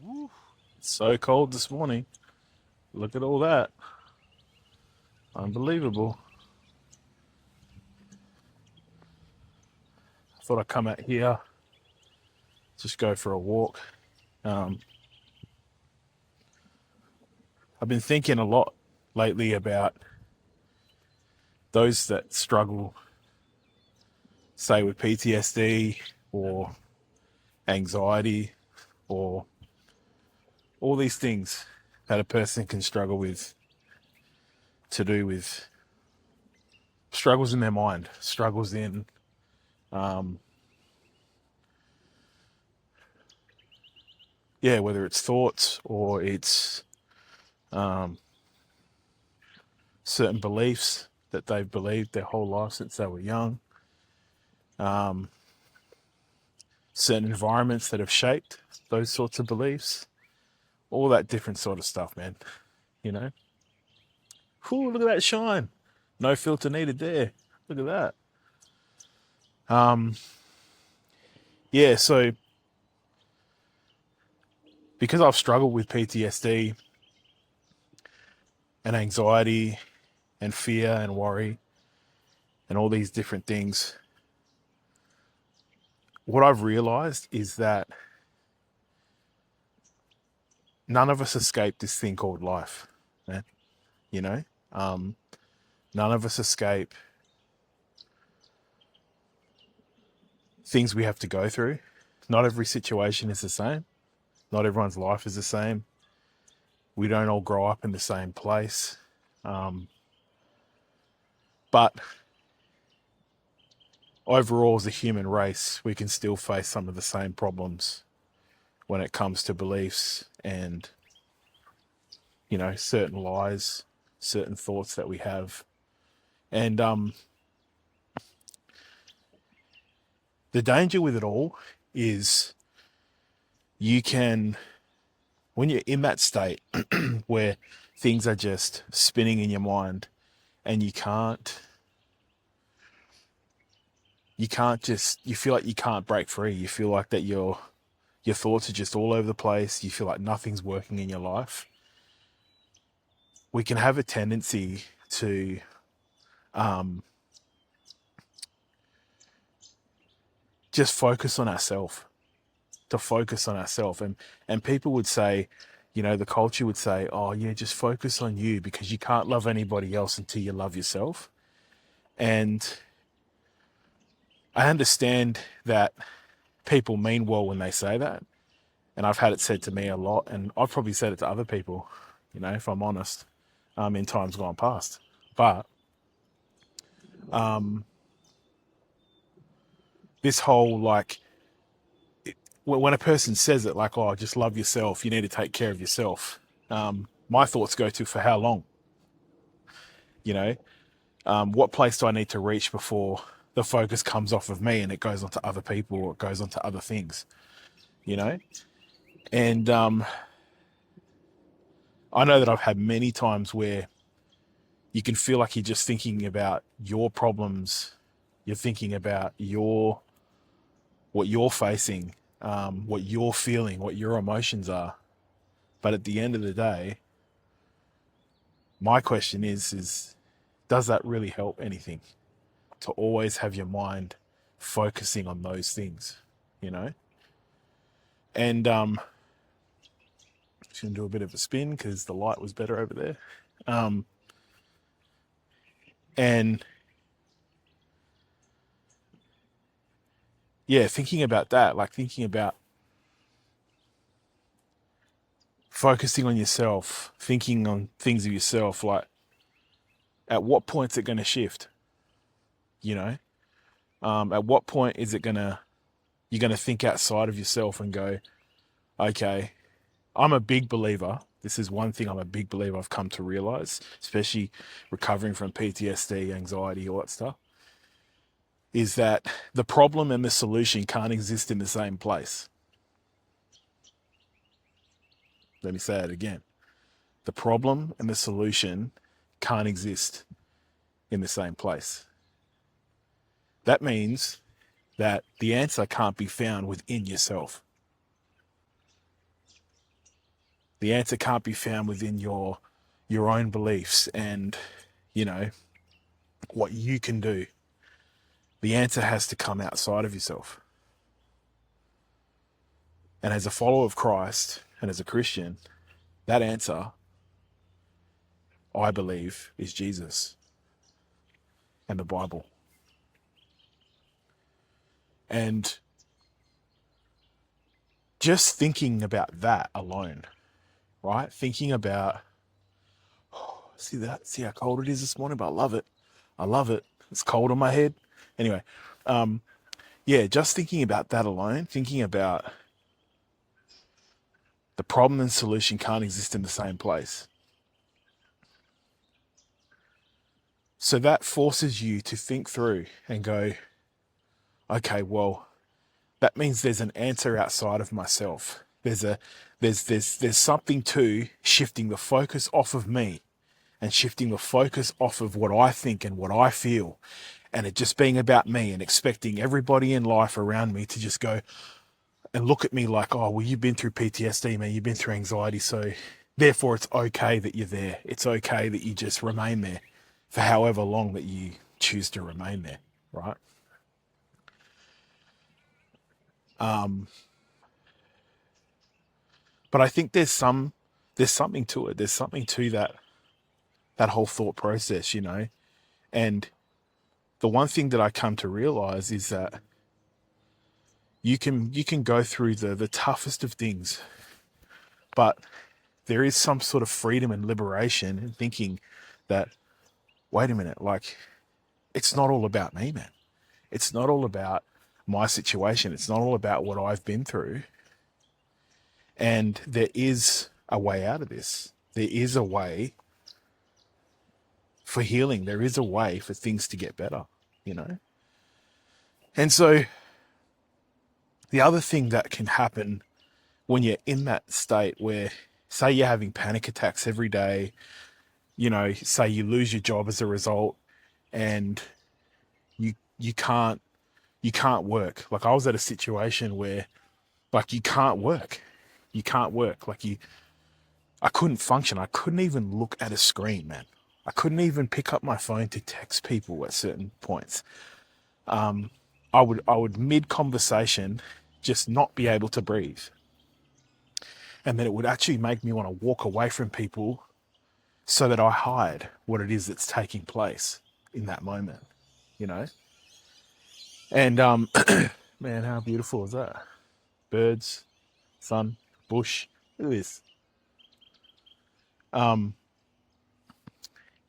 Woo. It's so cold this morning. Look at all that. Unbelievable. I thought I'd come out here, just go for a walk. Um, I've been thinking a lot lately about those that struggle, say, with PTSD or anxiety or all these things that a person can struggle with, to do with struggles in their mind, struggles in um, yeah, whether it's thoughts or it's um, certain beliefs that they've believed their whole life since they were young, um, certain environments that have shaped those sorts of beliefs, all that different sort of stuff, man. You know, Ooh, look at that shine. No filter needed there. Look at that. Um, yeah, so because I've struggled with PTSD and anxiety and fear and worry and all these different things, what I've realized is that none of us escape this thing called life, man. You know, um, none of us escape things we have to go through. Not every situation is the same. Not everyone's life is the same. We don't all grow up in the same place. Um, but overall, as a human race, we can still face some of the same problems when it comes to beliefs and, certain lies, certain thoughts that we have. And the danger with it all is you can, when you're in that state where things are just spinning in your mind and you feel like you can't break free. You feel like that your thoughts are just all over the place. You feel like nothing's working in your life. We can have a tendency to um, just focus on ourselves, and people would say, the culture would say, oh yeah, just focus on you because you can't love anybody else until you love yourself. And I understand that people mean well when they say that. And I've had it said to me a lot, and I've probably said it to other people, if I'm honest, in times gone past. But um, this whole when a person says it, like, oh, just love yourself, you need to take care of yourself. My thoughts go to, for how long? You know, what place do I need to reach before the focus comes off of me and it goes onto other people or it goes onto other things? You know, and I know that I've had many times where you can feel like you're just thinking about your problems. You're thinking about what you're facing, what you're feeling, what your emotions are. But at the end of the day, my question is does that really help anything? To always have your mind focusing on those things, you know? And just gonna do a bit of a spin because the light was better over there. Um, and yeah, thinking about that, like thinking about focusing on yourself, thinking on things of yourself, like at what point's it going to shift? You know, at what point is it you're gonna think outside of yourself and go, okay, I'm a big believer. This is one thing I'm a big believer I've come to realize, especially recovering from PTSD, anxiety, all that stuff, is that the problem and the solution can't exist in the same place. Let me say it again. The problem and the solution can't exist in the same place. That means that the answer can't be found within yourself. The answer can't be found within your own beliefs and, you know, what you can do. The answer has to come outside of yourself. And as a follower of Christ and as a Christian, that answer, I believe, is Jesus and the Bible. And just thinking about that alone, right? Thinking about, see how cold it is this morning, but I love it. I love it. It's cold on my head. Anyway, yeah, just thinking about that alone, thinking about the problem and solution can't exist in the same place. So that forces you to think through and go, okay, well, that means there's an answer outside of myself. There's something to shifting the focus off of me and shifting the focus off of what I think and what I feel, and it just being about me and expecting everybody in life around me to just go and look at me like, oh, well, you've been through PTSD, man, you've been through anxiety, so therefore it's okay that you're there. It's okay that you just remain there for however long that you choose to remain there, right? But I think there's something to it. There's something to that whole thought process, you know. And the one thing that I come to realize is that you can go through the toughest of things, but there is some sort of freedom and liberation in thinking that, wait a minute, like, it's not all about me, man. It's not all about my situation. It's not all about what I've been through. And there is a way out of this. There is a way for healing. There is a way for things to get better, you know? And so the other thing that can happen when you're in that state where, say you're having panic attacks every day, you know, say you lose your job as a result, and you can't work. Like, I was at a situation where, like, you can't work. Like, I couldn't function. I couldn't even look at a screen, man. I couldn't even pick up my phone to text people at certain points. I would mid conversation just not be able to breathe. And then it would actually make me want to walk away from people so that I hide what it is that's taking place in that moment, you know? And, man, how beautiful is that? Birds, sun, bush, look at this.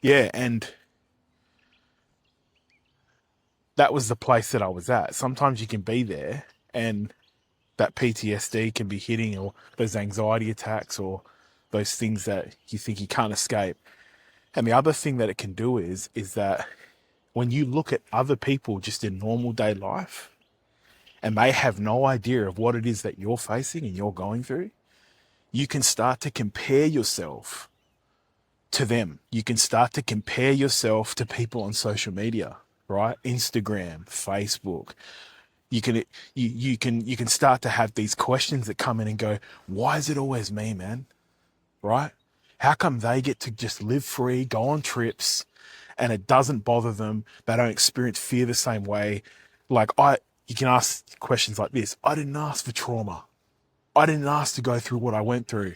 Yeah, and that was the place that I was at. Sometimes you can be there and that PTSD can be hitting, or those anxiety attacks, or those things that you think you can't escape. And the other thing that it can do is that when you look at other people just in normal day life, and they have no idea of what it is that you're facing and you're going through, you can start to compare yourself to them. You can start to compare yourself to people on social media, right? Instagram, Facebook. You can start to have these questions that come in and go, why is it always me, man? Right? How come they get to just live free, go on trips, and it doesn't bother them? They don't experience fear the same way. Like, you can ask questions like this. I didn't ask for trauma. I didn't ask to go through what I went through.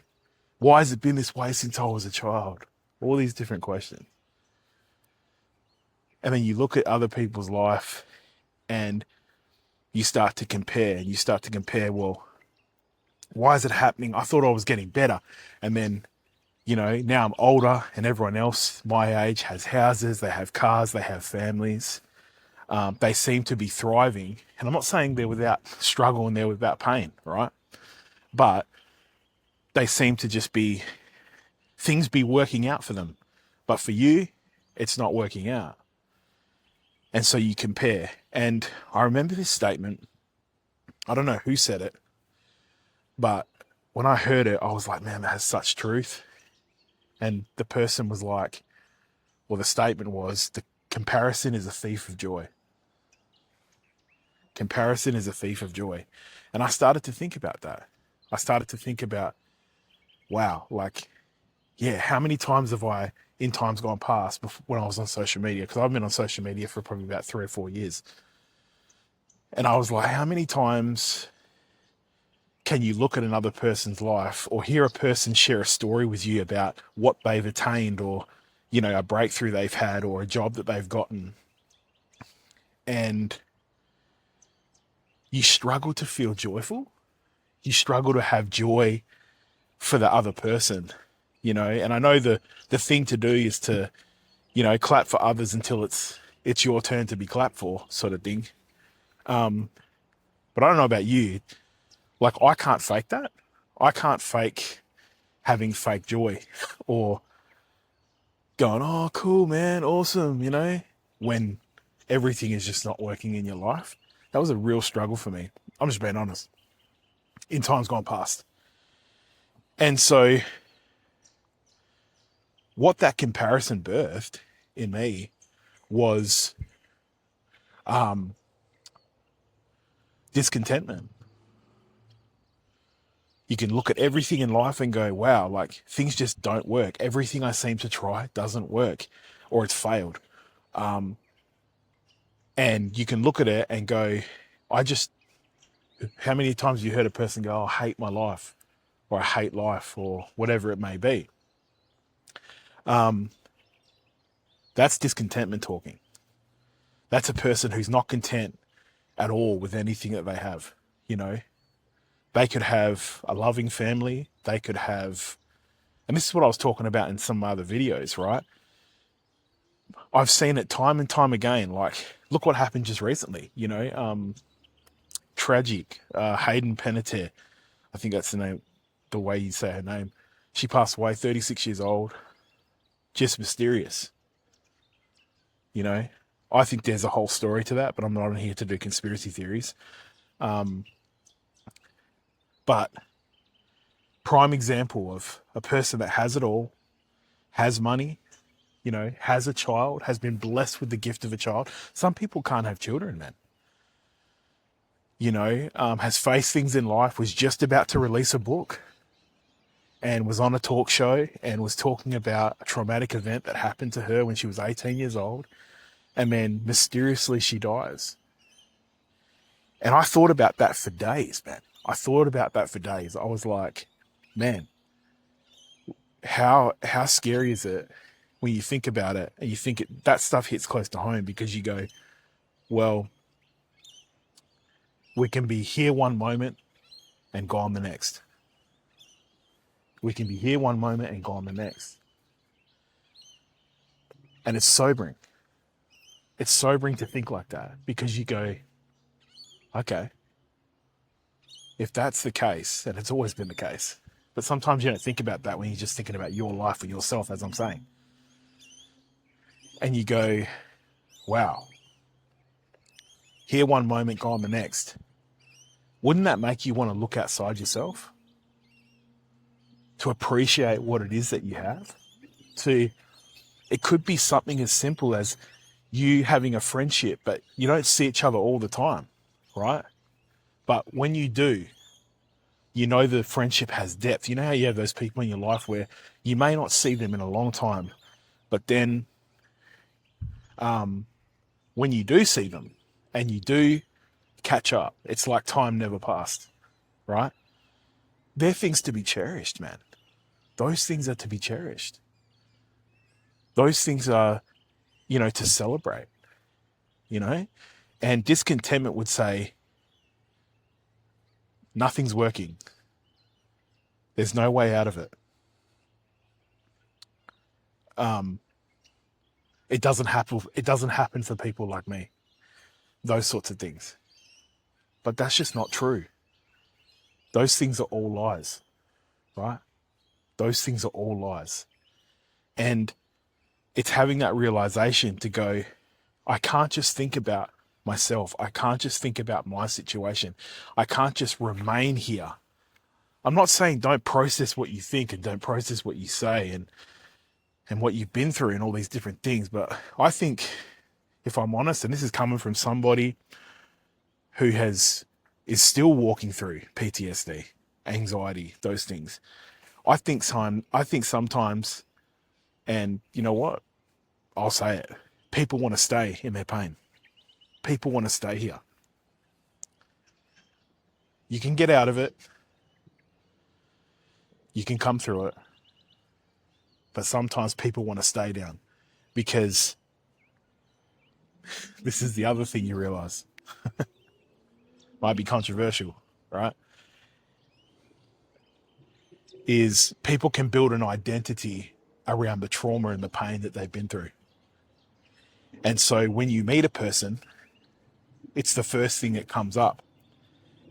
Why has it been this way since I was a child? All these different questions. And then you look at other people's life and you start to compare. Well, why is it happening? I thought I was getting better. And then, you know, now I'm older and everyone else my age has houses, they have cars, they have families. They seem to be thriving. And I'm not saying they're without struggle and they're without pain, right? But they seem to just be, things be working out for them. But for you, it's not working out. And so you compare. And I remember this statement. I don't know who said it, but when I heard it, I was like, man, that has such truth. And the person was like, well, the statement was, the comparison is a thief of joy. Comparison is a thief of joy. And I started to think about that. I started to think about, wow, like, yeah, how many times have I, in times gone past, when I was on social media, because I've been on social media for probably about 3 or 4 years, and I was like, how many times can you look at another person's life or hear a person share a story with you about what they've attained, or, you know, a breakthrough they've had or a job that they've gotten, and you struggle to feel joyful? You struggle to have joy for the other person, you know? And I know the thing to do is to, you know, clap for others until it's your turn to be clapped for, sort of thing. But I don't know about you. Like, I can't fake that. I can't fake having fake joy or going, oh, cool, man, awesome, you know, when everything is just not working in your life. That was a real struggle for me. I'm just being honest. In times gone past. And so what that comparison birthed in me was discontentment. You can look at everything in life and go, wow, like, things just don't work. Everything I seem to try doesn't work, or it's failed. And you can look at it and go, how many times have you heard a person go, oh, I hate my life, or I hate life, or whatever it may be? That's discontentment talking. That's a person who's not content at all with anything that they have, you know? They could have a loving family. They could have, and this is what I was talking about in some other videos, right? I've seen it time and time again. Like, look what happened just recently, you know, tragic, Hayden Panettiere. I think that's the way you say her name. She passed away, 36 years old. Just mysterious, you know? I think there's a whole story to that, but I'm not on here to do conspiracy theories. But prime example of a person that has it all, has money, you know, has a child, has been blessed with the gift of a child. Some people can't have children, man. You know, has faced things in life, was just about to release a book, and was on a talk show and was talking about a traumatic event that happened to her when she was 18 years old. And then mysteriously she dies. And I thought about that for days, man. I thought about that for days. I was like, man, how scary is it when you think about it, and you think that stuff hits close to home, because you go, well, we can be here one moment and gone the next. We can be here one moment and gone the next. And it's sobering. It's sobering to think like that, because you go, okay, if that's the case, and it's always been the case, but sometimes you don't think about that when you're just thinking about your life or yourself, as I'm saying. And you go, wow, here one moment, gone the next. Wouldn't that make you want to look outside yourself? To appreciate what it is that you have? It could be something as simple as you having a friendship, but you don't see each other all the time, right? But when you do, you know the friendship has depth. You know how you have those people in your life where you may not see them in a long time, but then when you do see them and you do catch up, it's like time never passed, right? They're things to be cherished, man. Those things are to be cherished. Those things are, you know, to celebrate, you know? And discontentment would say, nothing's working. There's no way out of it. It doesn't happen. It doesn't happen for people like me. Those sorts of things. But that's just not true. Those things are all lies, right? Those things are all lies. And it's having that realization to go, I can't just think about myself. I can't just think about my situation. I can't just remain here. I'm not saying don't process what you think and don't process what you say and what you've been through and all these different things. But I think, if I'm honest, and this is coming from somebody who is still walking through PTSD, anxiety, those things, I think sometimes, and you know what? I'll say it. People want to stay in their pain. People want to stay here. You can get out of it. You can come through it. But sometimes people want to stay down because this is the other thing you realize. Might be controversial, right? Is people can build an identity around the trauma and the pain that they've been through. And so when you meet a person, it's the first thing that comes up,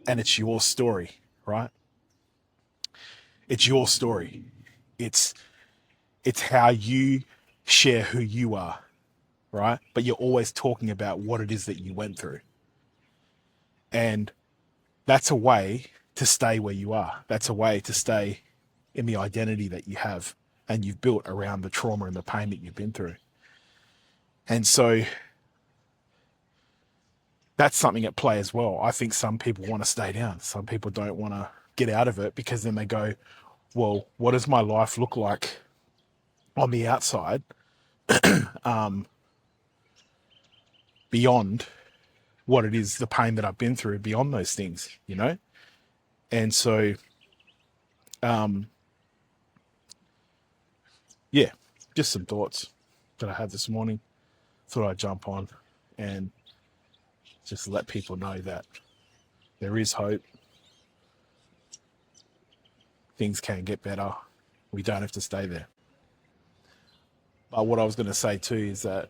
and it's your story, right? It's your story. It's how you share who you are, right? But you're always talking about what it is that you went through. And that's a way to stay where you are. That's a way to stay in the identity that you have and you've built around the trauma and the pain that you've been through. And so that's something at play as well. I think some people want to stay down. Some people don't want to get out of it because then they go, well, what does my life look like on the outside beyond what it is, the pain that I've been through, beyond those things, you know? And so, yeah, just some thoughts that I had this morning. Thought I'd jump on and just let people know that there is hope. Things can get better. We don't have to stay there. But what I was going to say too is that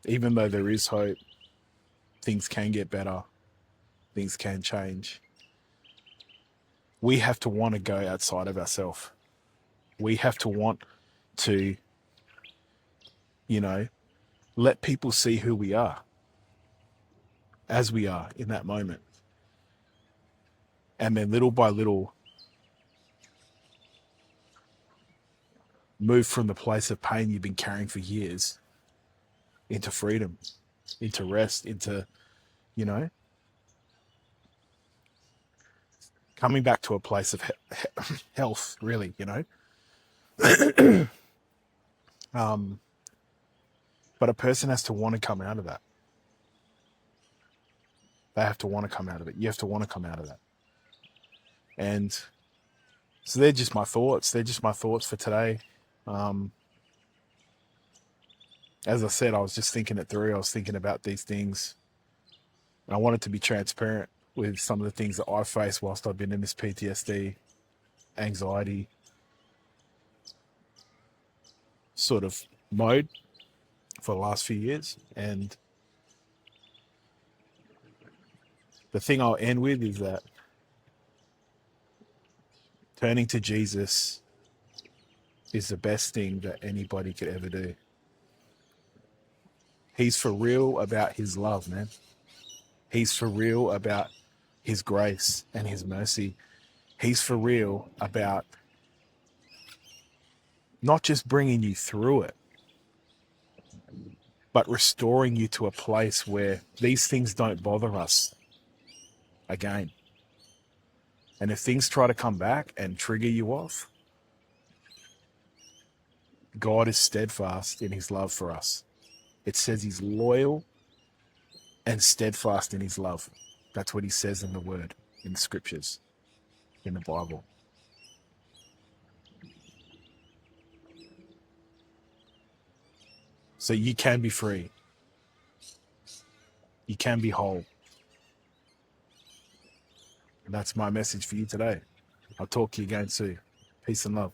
even though there is hope, things can get better, things can change. We have to want to go outside of ourselves. We have to want to, you know, let people see who we are as we are in that moment. And then little by little, move from the place of pain you've been carrying for years into freedom, into rest, into, you know, coming back to a place of health, really, you know. But a person has to want to come out of that. They have to want to come out of it. You have to want to come out of that. And so they're just my thoughts. They're just my thoughts for today. As I said, I was just thinking it through. I was thinking about these things. And I wanted to be transparent with some of the things that I've faced whilst I've been in this PTSD, anxiety sort of mode for the last few years. And the thing I'll end with is that turning to Jesus is the best thing that anybody could ever do. He's for real about his love, man. He's for real about his grace and his mercy. He's for real about not just bringing you through it, but restoring you to a place where these things don't bother us again. And if things try to come back and trigger you off, God is steadfast in his love for us. It says he's loyal and steadfast in his love. That's what he says in the word, in the scriptures, in the Bible. So you can be free. You can be whole. And that's my message for you today. I'll talk to you again soon. Peace and love.